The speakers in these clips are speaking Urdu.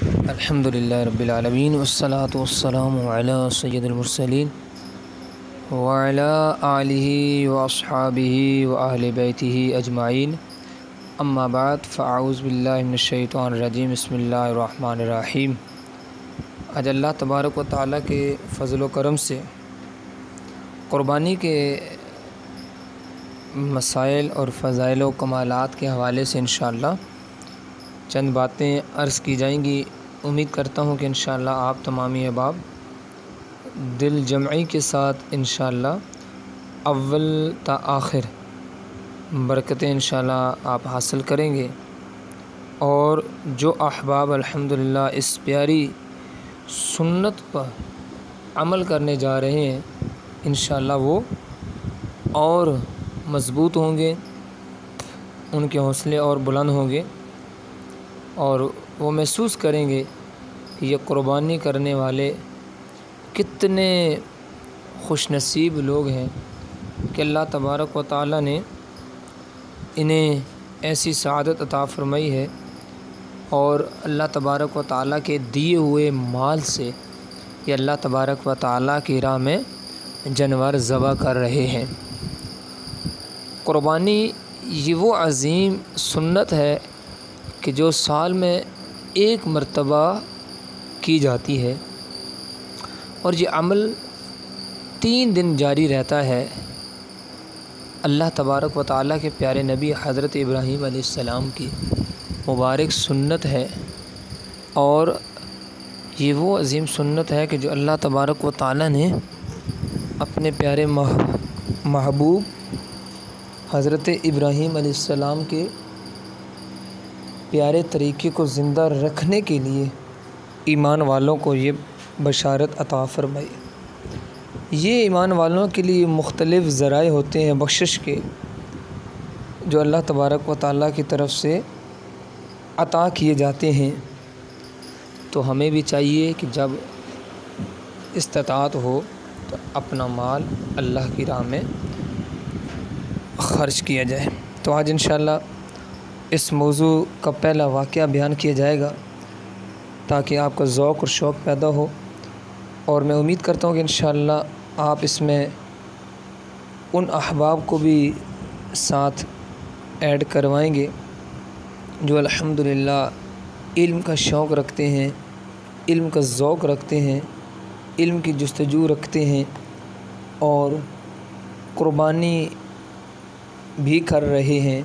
الحمدللہ رب العالمین والصلاة والسلام علی سید المرسلین وعلی آلہ واصحابہ واہل بیتہ اجمعین، اما بعد فاعوذ باللہ من الشیطان الرجیم، بسم اللہ الرحمن الرحیم۔ آج اللہ تبارک و تعالیٰ کے فضل و کرم سے قربانی کے مسائل اور فضائل و کمالات کے حوالے سے انشاءاللہ چند باتیں عرض کی جائیں گی۔ امید کرتا ہوں کہ انشاءاللہ آپ تمامی احباب دل جمعی کے ساتھ انشاءاللہ اول تا آخر برکتیں انشاءاللہ آپ حاصل کریں گے، اور جو احباب الحمدللہ اس پیاری سنت پر عمل کرنے جا رہے ہیں انشاءاللہ وہ اور مضبوط ہوں گے، ان کے حوصلے اور بلند ہوں گے، اور وہ محسوس کریں گے کہ یہ قربانی کرنے والے کتنے خوش نصیب لوگ ہیں کہ اللہ تبارک و تعالیٰ نے انہیں ایسی سعادت عطا فرمائی ہے، اور اللہ تبارک و تعالیٰ کے دیے ہوئے مال سے یہ اللہ تبارک و تعالیٰ کی راہ میں جانور ذبح کر رہے ہیں۔ قربانی یہ وہ عظیم سنت ہے کہ جو سال میں ایک مرتبہ کی جاتی ہے، اور یہ عمل 3 دن جاری رہتا ہے۔ اللہ تبارک و تعالیٰ کے پیارے نبی حضرت ابراہیم علیہ السلام کی مبارک سنت ہے، اور یہ وہ عظیم سنت ہے کہ جو اللہ تبارک و تعالیٰ نے اپنے پیارے محبوب حضرت ابراہیم علیہ السلام کے پیارے طریقے کو زندہ رکھنے کے لیے ایمان والوں کو یہ بشارت عطا فرمائی۔ یہ ایمان والوں کے لیے مختلف ذرائع ہوتے ہیں بخشش کے، جو اللہ تبارک و تعالیٰ کی طرف سے عطا کیے جاتے ہیں۔ تو ہمیں بھی چاہیے کہ جب استطاعت ہو تو اپنا مال اللہ کی راہ میں خرچ کیا جائے۔ تو آج انشاءاللہ اس موضوع کا پہلا واقعہ بیان کیا جائے گا تاکہ آپ کا ذوق اور شوق پیدا ہو، اور میں امید کرتا ہوں کہ انشاءاللہ آپ اس میں ان احباب کو بھی ساتھ ایڈ کروائیں گے جو الحمدللہ علم کا شوق رکھتے ہیں، علم کا ذوق رکھتے ہیں، علم کی جستجو رکھتے ہیں، اور قربانی بھی کر رہے ہیں۔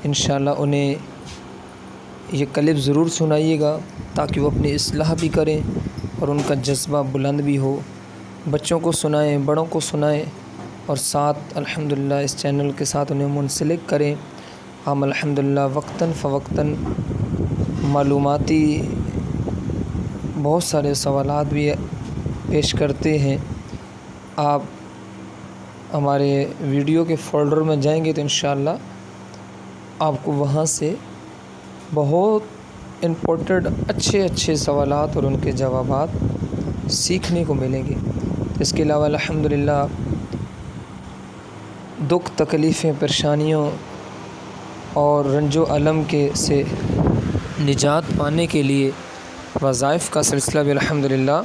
انشاءاللہ انہیں یہ کلپ ضرور سنائیے گا تاکہ وہ اپنی اصلاح بھی کریں اور ان کا جذبہ بلند بھی ہو۔ بچوں کو سنائیں، بڑوں کو سنائیں، اور ساتھ الحمدللہ اس چینل کے ساتھ انہیں منسلک کریں۔ ہم الحمدللہ وقتاً فوقتاً معلوماتی بہت سارے سوالات بھی پیش کرتے ہیں۔ آپ ہمارے ویڈیو کے فولڈر میں جائیں گے تو انشاءاللہ آپ کو وہاں سے بہت امپورٹنٹ اچھے سوالات اور ان کے جوابات سیکھنے کو ملیں گے۔ اس کے علاوہ الحمدللہ دکھ تکلیفیں، پریشانیوں اور رنج و الم سے نجات پانے کے لیے وظائف کا سلسلہ بھی الحمدللہ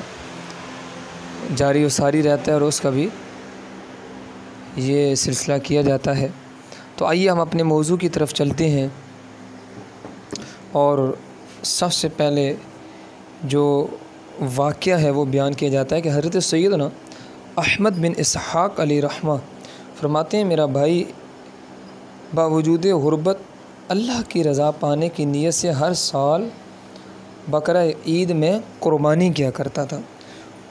جاری و ساری رہتا ہے، اور اس کا بھی یہ سلسلہ کیا جاتا ہے۔ تو آئیے ہم اپنے موضوع کی طرف چلتے ہیں، اور سب سے پہلے جو واقعہ ہے وہ بیان کیا جاتا ہے کہ حضرت سیدنا احمد بن اسحاق علیہ رحمہ فرماتے ہیں، میرا بھائی باوجود غربت اللہ کی رضا پانے کی نیت سے ہر سال بقرہ عید میں قربانی کیا کرتا تھا۔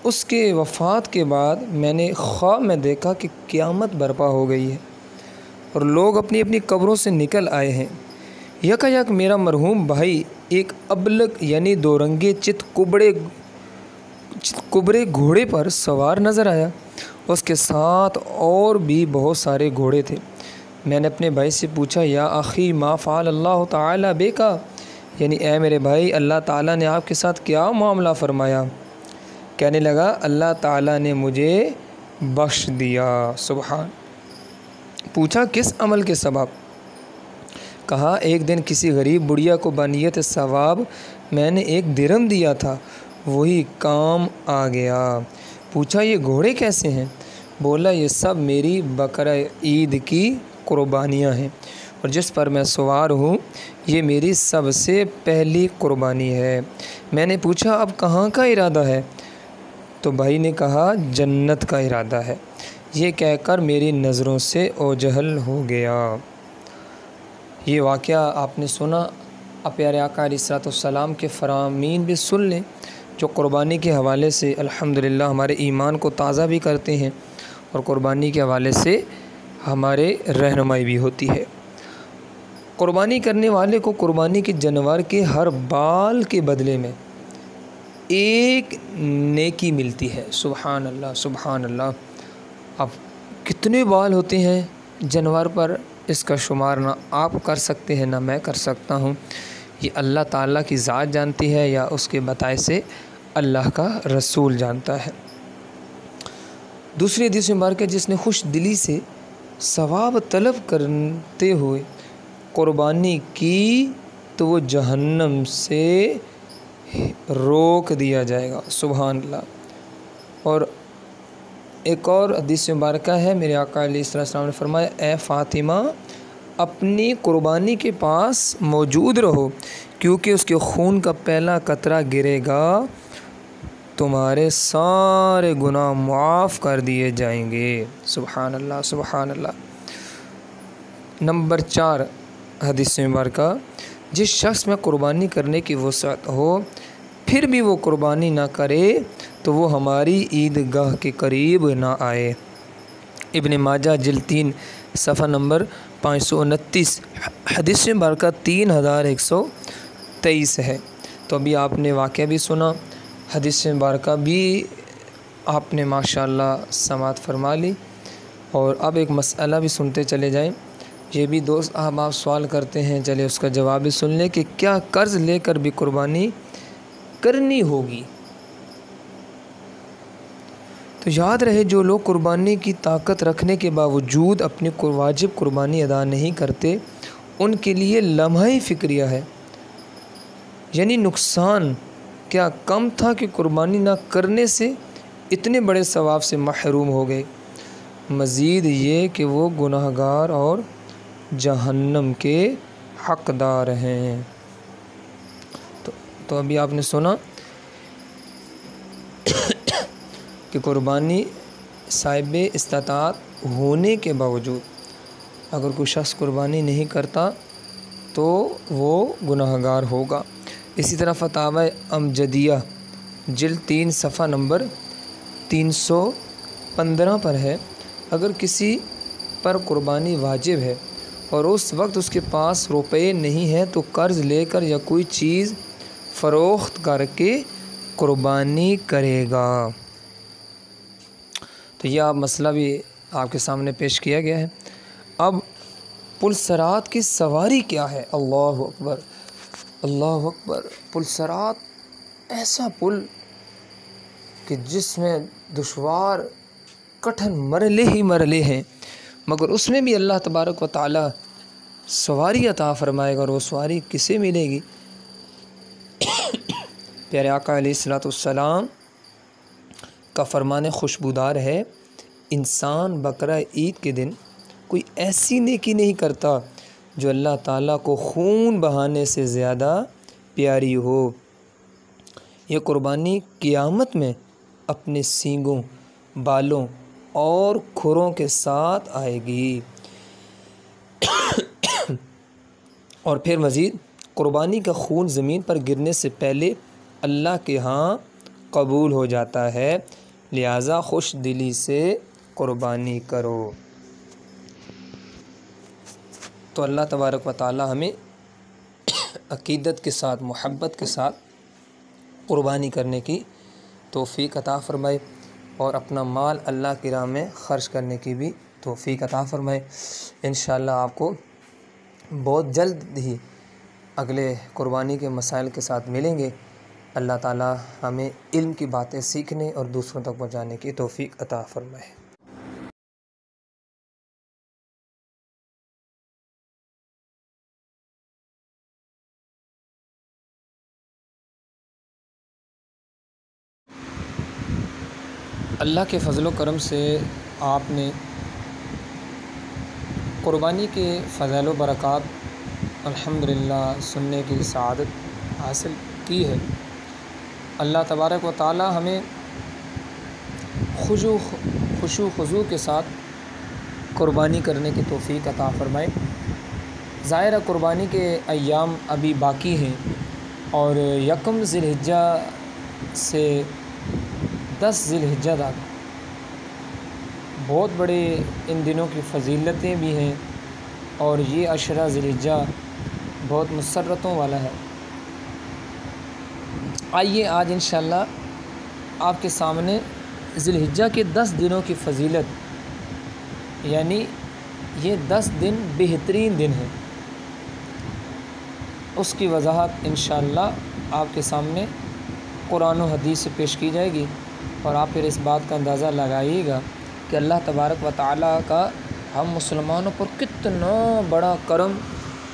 اس کے وفات کے بعد میں نے خواب میں دیکھا کہ قیامت برپا ہو گئی ہے اور لوگ اپنی اپنی قبروں سے نکل آئے ہیں۔ یک میرا مرحوم بھائی ایک ابلق یعنی 2 رنگے چت کبرے گھوڑے پر سوار نظر آیا۔ اس کے ساتھ اور بھی بہت سارے گھوڑے تھے۔ میں نے اپنے بھائی سے پوچھا، یا اخی ما فعل اللہ تعالی بیکا، یعنی اے میرے بھائی اللہ تعالیٰ نے آپ کے ساتھ کیا معاملہ فرمایا؟ کہنے لگا، اللہ تعالیٰ نے مجھے بخش دیا۔ سبحان۔ پوچھا، کس عمل کے سبب؟ کہا ایک دن کسی غریب بڑھیا کو بنیت ثواب میں نے 1 درہم دیا تھا، وہی کام آ گیا۔ پوچھا یہ گھوڑے کیسے ہیں؟ بولا یہ سب میری بقرہ عید کی قربانیاں ہیں، اور جس پر میں سوار ہوں یہ میری سب سے پہلی قربانی ہے۔ میں نے پوچھا اب کہاں کا ارادہ ہے؟ تو بھائی نے کہا جنت کا ارادہ ہے۔ یہ کہہ کر میری نظروں سے اوجھل ہو گیا۔ یہ واقعہ آپ نے سنا، اب پیارے آقا علیہ الصلوۃ والسلام کے فرامین بھی سن لیں جو قربانی کے حوالے سے الحمدللہ ہمارے ایمان کو تازہ بھی کرتے ہیں، اور قربانی کے حوالے سے ہمارے رہنمائی بھی ہوتی ہے۔ قربانی کرنے والے کو قربانی کے جانور کے ہر بال کے بدلے میں 1 نیکی ملتی ہے۔ سبحان اللہ سبحان اللہ۔ اب کتنے بال ہوتے ہیں جانور پر، اس کا شمار نہ آپ کر سکتے ہیں نہ میں کر سکتا ہوں، یہ اللہ تعالیٰ کی ذات جانتی ہے یا اس کے بتائے سے اللہ کا رسول جانتا ہے۔ دوسری حدیث مبارکہ جس نے خوش دلی سے ثواب طلب کرتے ہوئے قربانی کی تو وہ جہنم سے روک دیا جائے گا۔ سبحان اللہ۔ اور ایک اور حدیث مبارکہ ہے، میرے آقا علیہ السلام نے فرمایا اے فاطمہ اپنی قربانی کے پاس موجود رہو، کیونکہ اس کے خون کا پہلا قطرہ گرے گا تمہارے سارے گناہ معاف کر دیے جائیں گے۔ سبحان اللہ سبحان اللہ۔ نمبر 4 حدیث مبارکہ جس شخص میں قربانی کرنے کی وسعت ہو پھر بھی وہ قربانی نہ کرے تو وہ ہماری عیدگاہ کے قریب نہ آئے۔ ابن ماجہ جلد 3 صفحہ نمبر 529، حدیث مبارکہ 3123 ہے۔ تو ابھی آپ نے واقعہ بھی سنا، حدیث مبارکہ بھی آپ نے ماشاءاللہ سماعت فرما لی، اور اب ایک مسئلہ بھی سنتے چلے جائیں۔ یہ بھی دوست احباب سوال کرتے ہیں، چلے اس کا جواب بھی سن لیں کہ کیا قرض لے کر بھی قربانی کرنی ہوگی؟ تو یاد رہے جو لوگ قربانی کی طاقت رکھنے کے باوجود اپنی واجب قربانی ادا نہیں کرتے ان کے لیے لمحہ فکریہ ہے، یعنی نقصان کیا کم تھا کہ قربانی نہ کرنے سے اتنے بڑے ثواب سے محروم ہو گئے، مزید یہ کہ وہ گناہگار اور جہنم کے حقدار ہیں۔ تو ابھی آپ نے سنا کہ قربانی صاحب استطاعت ہونے کے باوجود اگر کوئی شخص قربانی نہیں کرتا تو وہ گناہگار ہوگا۔ اسی طرح فتاوی امجدیہ جلد 3 صفحہ نمبر 315 پر ہے، اگر کسی پر قربانی واجب ہے اور اس وقت اس کے پاس روپے نہیں ہیں تو قرض لے کر یا کوئی چیز فروخت کر کے قربانی کرے گا۔ تو یہ مسئلہ بھی آپ کے سامنے پیش کیا گیا ہے۔ اب پلسرات کی سواری کیا ہے؟ اللہ اکبر اللہ اکبر۔ پلسرات ایسا پل کہ جس میں دشوار کٹھن مرحلے ہی مرحلے ہیں، مگر اس میں بھی اللہ تبارک و تعالی سواری عطا فرمائے گا، اور وہ سواری کسے ملے گی؟ پیارے آقا علیہ الصلوۃ والسلام کا فرمان خوشبودار ہے، انسان بقرہ عید کے دن کوئی ایسی نیکی نہیں کرتا جو اللہ تعالیٰ کو خون بہانے سے زیادہ پیاری ہو۔ یہ قربانی قیامت میں اپنے سینگوں، بالوں اور کھروں کے ساتھ آئے گی۔ اور پھر مزید قربانی کا خون زمین پر گرنے سے پہلے اللہ کے ہاں قبول ہو جاتا ہے، لہٰذا خوش دلی سے قربانی کرو۔ تو اللہ تبارک و تعالی ہمیں عقیدت کے ساتھ، محبت کے ساتھ قربانی کرنے کی توفیق عطا فرمائے، اور اپنا مال اللہ کی راہ میں خرچ کرنے کی بھی توفیق عطا فرمائے۔ انشاءاللہ آپ کو بہت جلد ہی اگلے قربانی کے مسائل کے ساتھ ملیں گے۔ اللہ تعالی ہمیں علم کی باتیں سیکھنے اور دوسروں تک پہنچانے کی توفیق عطا فرمائے۔ اللہ کے فضل و کرم سے آپ نے قربانی کے فضائل و برکات الحمدللہ سننے کی سعادت حاصل کی ہے۔ اللہ تبارک و تعالی ہمیں خشوع خضوع کے ساتھ قربانی کرنے کی توفیق عطا فرمائے۔ ظاہر ہے قربانی کے ایام ابھی باقی ہیں اور یکم ذی الحجہ سے 10 ذی الحجہ تک بہت بڑے ان دنوں کی فضیلتیں بھی ہیں اور یہ عشرہ ذی الحجہ بہت مسرتوں والا ہے۔ آئیے آج انشاءاللہ آپ کے سامنے ذی الحجہ کے 10 دنوں کی فضیلت، یعنی یہ 10 دن بہترین دن ہیں، اس کی وضاحت انشاءاللہ آپ کے سامنے قرآن و حدیث سے پیش کی جائے گی، اور آپ پھر اس بات کا اندازہ لگائیے گا کہ اللہ تبارک و تعالیٰ کا ہم مسلمانوں پر کتنا بڑا کرم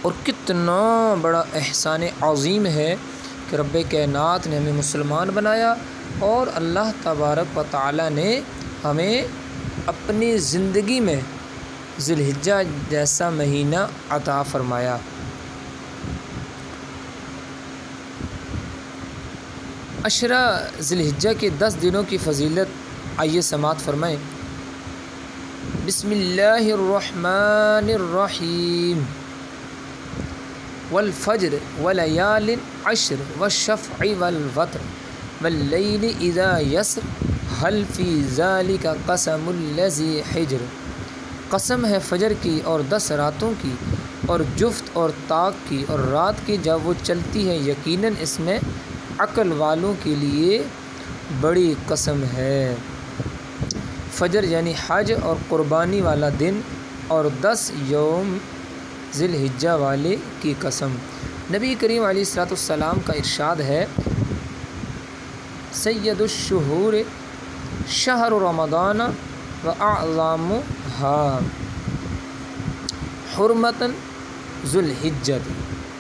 اور کتنا بڑا احسان عظیم ہے کہ رب کائنات نے ہمیں مسلمان بنایا اور اللہ تبارک و تعالیٰ نے ہمیں اپنی زندگی میں ذی الحجہ جیسا مہینہ عطا فرمایا۔ عشرہ ذی الحجہ کے 10 دنوں کی فضیلت آئیے سماعت فرمائیں۔ بسم اللہ الرحمن الرحیم والفجر ولیال عشر والشفع والوتر واللیل اذا یسر هل فی ذلک قسم الذی حجر۔ قسم ہے فجر کی اور 10 راتوں کی اور جفت اور طاق کی اور رات کی جب وہ چلتی ہے، یقیناً اس میں عقل والوں کے لیے بڑی قسم ہے۔ فجر یعنی حج اور قربانی والا دن اور 10 یوم ذی الحجہ والے کی قسم۔ نبی کریم علیہ السلام کا ارشاد ہے، سید الشہور شہر رمضان واعظمها حرمتا ذو الحجہ۔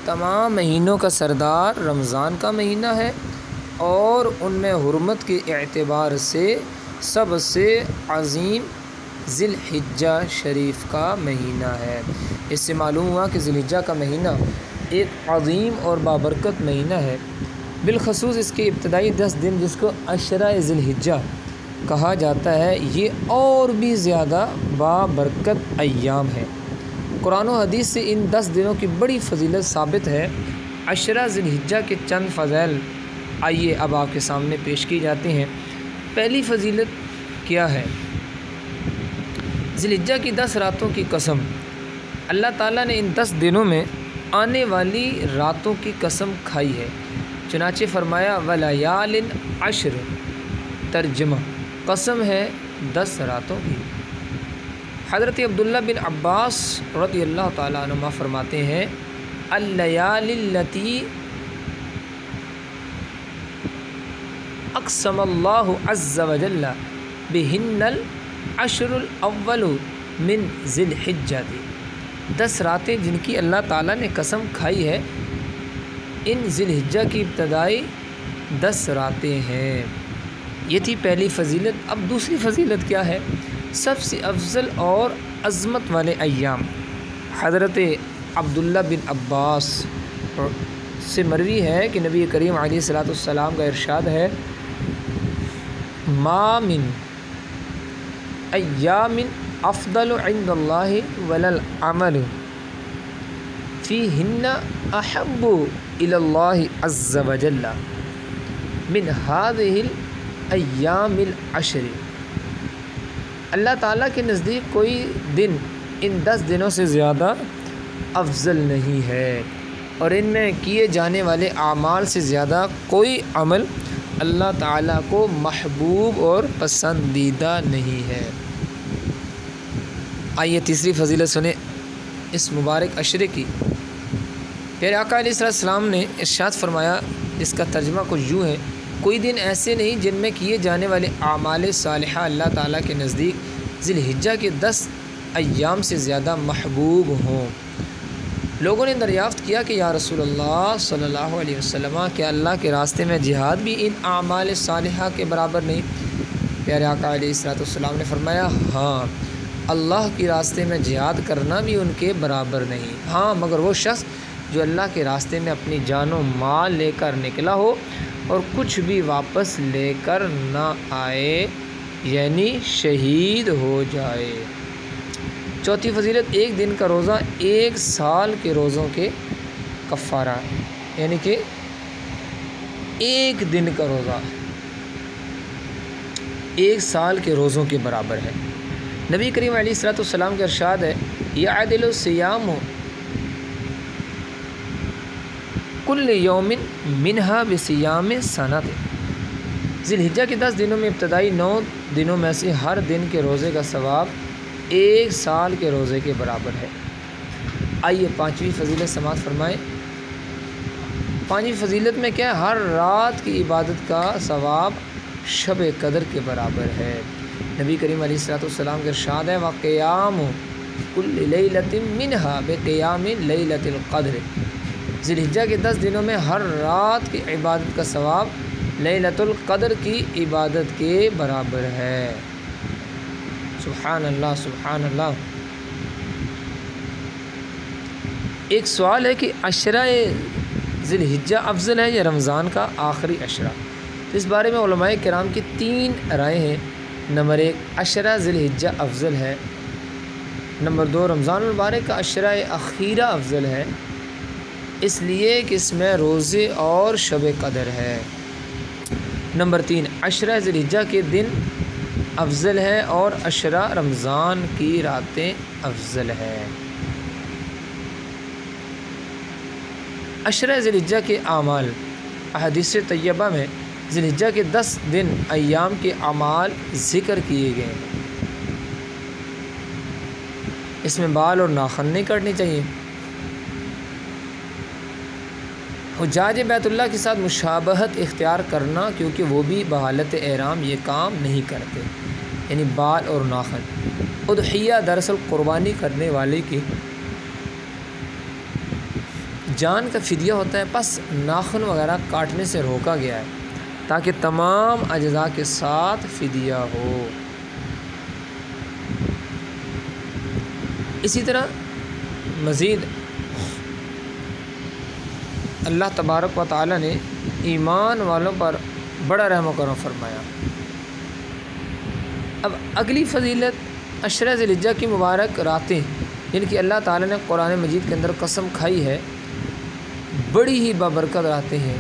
تمام مہینوں کا سردار رمضان کا مہینہ ہے اور ان میں حرمت کے اعتبار سے سب سے عظیم ذی الحجہ شریف کا مہینہ ہے۔ اس سے معلوم ہوا کہ ذی الحجہ کا مہینہ ایک عظیم اور بابرکت مہینہ ہے۔ بالخصوص اس کے ابتدائی 10 دن جس کو عشرہ ذی الحجہ کہا جاتا ہے، یہ اور بھی زیادہ بابرکت ایام ہے۔ قرآن و حدیث سے ان 10 دنوں کی بڑی فضیلت ثابت ہے۔ عشرہ ذی الحجہ کے چند فضائل آئیے اب آپ کے سامنے پیش کی جاتے ہیں۔ پہلی فضیلت کیا ہے؟ ذی الحجہ کی 10 راتوں کی قسم۔ اللہ تعالیٰ نے ان 10 دنوں میں آنے والی راتوں کی قسم کھائی ہے، چنانچہ فرمایا ولیال عشر، ترجمہ قسم ہے 10 راتوں کی۔ حضرت عبداللہ بن عباس رضی اللہ تعالیٰ عنہما فرماتے ہیں، اللیالی التی اقسم اللہ عز وجل بہن العشر الاول من ذی الحجہ۔ 10 راتیں جن کی اللہ تعالیٰ نے قسم کھائی ہے، ان ذی الحجہ کی ابتدائی 10 راتیں ہیں۔ یہ تھی پہلی فضیلت۔ اب دوسری فضیلت کیا ہے؟ سب سے افضل اور عظمت والے ایام۔ حضرت عبداللہ بن عباس سے مروی ہے کہ نبی کریم علیہ السلام کا ارشاد ہے، ما من ایام افضل عند اللہ ولا العمل فیہن احب الی اللہ عز وجل من هذه الایام العشر۔ اللہ تعالیٰ کے نزدیک کوئی دن ان 10 دنوں سے زیادہ افضل نہیں ہے، اور ان میں کیے جانے والے اعمال سے زیادہ کوئی عمل اللہ تعالیٰ کو محبوب اور پسندیدہ نہیں ہے۔ آئیے تیسری فضیلت سنیں اس مبارک عشرے کی۔ پیارے آقا علیہ السلام نے ارشاد فرمایا، جس کا ترجمہ کچھ یوں ہے، کوئی دن ایسے نہیں جن میں کیے جانے والے اعمال صالحہ اللہ تعالیٰ کے نزدیک ذی الحجہ کے 10 ایام سے زیادہ محبوب ہوں۔ لوگوں نے دریافت کیا کہ یا رسول اللہ صلی اللہ علیہ وسلم، کیا اللہ کے راستے میں جہاد بھی ان اعمال صالحہ کے برابر نہیں؟ پیارے آقا علیہ الصلوۃ والسلام نے فرمایا ہاں اللہ کے راستے میں جہاد کرنا بھی ان کے برابر نہیں، ہاں مگر وہ شخص جو اللہ کے راستے میں اپنی جان و مال لے کر نکلا ہو اور کچھ بھی واپس لے کر نہ آئے، یعنی شہید ہو جائے۔ چوتھی فضیلت، ایک دن کا روزہ 1 سال کے روزوں کے کفارہ، یعنی کہ ایک دن کا روزہ 1 سال کے روزوں کے برابر ہے۔ نبی کریم علیہ الصلوۃ والسلام کا ارشاد ہے یعدل الصیام کل یوم منہا بصیام سنۃ۔ ذی الحجہ کے 10 دنوں میں ابتدائی 9 دنوں میں سے ہر دن کے روزے کا ثواب 1 سال کے روزے کے برابر ہے۔ آئیے 5ویں فضیلت سماعت فرمائیں۔ 5ویں فضیلت میں کیا ہے؟ ہر رات کی عبادت کا ثواب شب قدر کے برابر ہے۔ نبی کریم علیہ الصلوۃ والسلام کا ارشاد ہے وَقِيَامُ كُلِّ لَيْلَةٍ مِّنْهَا بِقِيَامِ لَيْلَةِ الْقَدْرِ۔ ذی الحجہ کے 10 دنوں میں ہر رات کی عبادت کا ثواب لیلۃ القدر کی عبادت کے برابر ہے۔ سبحان اللہ سبحان اللہ۔ ایک سوال ہے کہ عشرہ ذی الحجہ افضل ہے یا رمضان کا آخری عشرہ؟ تو اس بارے میں علماء کرام کی 3 رائے ہیں۔ نمبر 1 عشرہ ذی الحجہ افضل ہے۔ نمبر 2 رمضان المبارک کا عشرہ اخیرہ افضل ہے، اس لیے کہ اس میں روزے اور شب قدر ہے۔ نمبر 3 عشرہ ذی الحجہ کے دن افضل ہے اور عشرہ رمضان کی راتیں افضل ہے۔ عشرہ ذی الحجہ کے اعمال، احادیث طیبہ میں ذی الحجہ کے 10 دن ایام کے اعمال ذکر کیے گئے ہیں۔ اس میں بال اور ناخن نہیں کاٹنی چاہیے، حجاج بیت اللہ کے ساتھ مشابہت اختیار کرنا، کیونکہ وہ بھی بحالت احرام یہ کام نہیں کرتے، یعنی بال اور ناخن۔ اضحیہ دراصل قربانی کرنے والے کی جان کا فدیہ ہوتا ہے، پس ناخن وغیرہ کاٹنے سے روکا گیا ہے تاکہ تمام اجزاء کے ساتھ فدیہ ہو۔ اسی طرح مزید اللہ تبارک و تعالی نے ایمان والوں پر بڑا رحم و کرم فرمایا۔ اب اگلی فضیلت عشرہ ذی الحجہ کی مبارک راتیں، جن کی اللہ تعالی نے قرآن مجید کے اندر قسم کھائی ہے، بڑی ہی بابرکت راتیں ہیں۔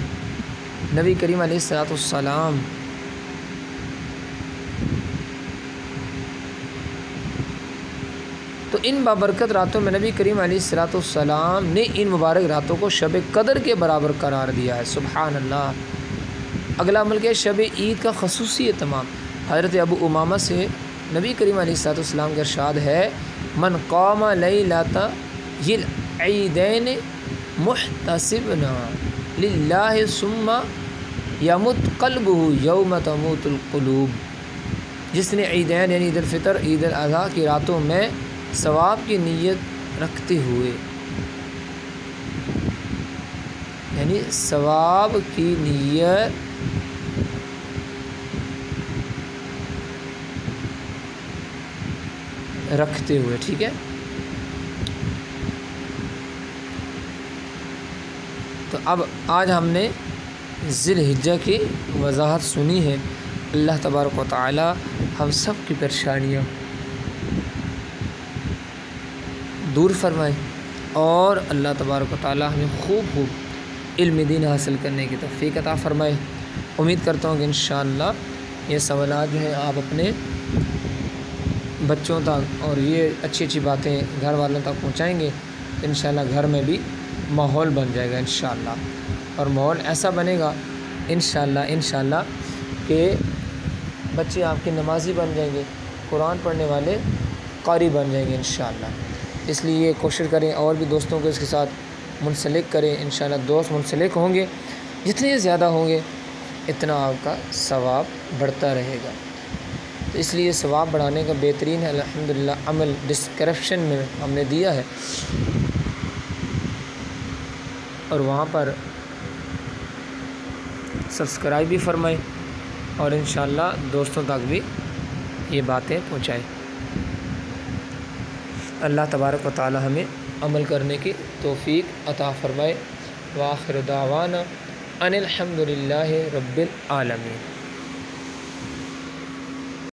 نبی کریم علیہ الصلوۃ والسلام تو ان بابرکت راتوں میں نبی کریم علیہ الصلوۃ والسلام نے ان مبارک راتوں کو شب قدر کے برابر قرار دیا ہے۔ سبحان اللہ۔ اگلا عمل کیا ہے؟ شب عید کا خصوصی اہتمام۔ حضرت ابو امامہ سے نبی کریم علیہ الصلوۃ والسلام کا ارشاد ہے من قام لیلۃ العیدین محتسبا للہ ثم یمت قلبہ یوم تموت القلوب، جس نے عیدین یعنی عید الفطر عید الاضحیٰ کی راتوں میں ثواب کی نیت رکھتے ہوئے، یعنی ثواب کی نیت رکھتے ہوئے، ٹھیک ہے۔ تو اب آج ہم نے ذی الحجہ کی وضاحت سنی ہے۔ اللہ تبارک و تعالی ہم سب کی پریشانیاں دور فرمائے اور اللہ تبارک و تعالی ہمیں خوب علم دین حاصل کرنے کی توفیق عطا فرمائے۔ امید کرتا ہوں کہ انشاءاللہ یہ سوالات جو ہیں آپ اپنے بچوں تک اور یہ اچھی باتیں گھر والوں تک پہنچائیں گے، انشاءاللہ گھر میں بھی ماحول بن جائے گا انشاءاللہ، اور ماحول ایسا بنے گا انشاءاللہ کہ بچے آپ کے نمازی بن جائیں گے، قرآن پڑھنے والے قاری بن جائیں گے انشاءاللہ۔ اس لیے یہ کوشش کریں اور بھی دوستوں کو اس کے ساتھ منسلک کریں، انشاءاللہ دوست منسلک ہوں گے، جتنے زیادہ ہوں گے اتنا آپ کا ثواب بڑھتا رہے گا۔ تو اس لیے ثواب بڑھانے کا بہترین ہے الحمدللہ عمل ڈسکرپشن میں ہم نے دیا ہے، اور وہاں پر سبسکرائب بھی فرمائیں اور انشاءاللہ دوستوں تک بھی یہ باتیں پہنچائیں۔ اللہ تبارک و تعالی ہمیں عمل کرنے کی توفیق عطا فرمائے۔ وآخر دعوانا ان الحمد للہ رب العالمین۔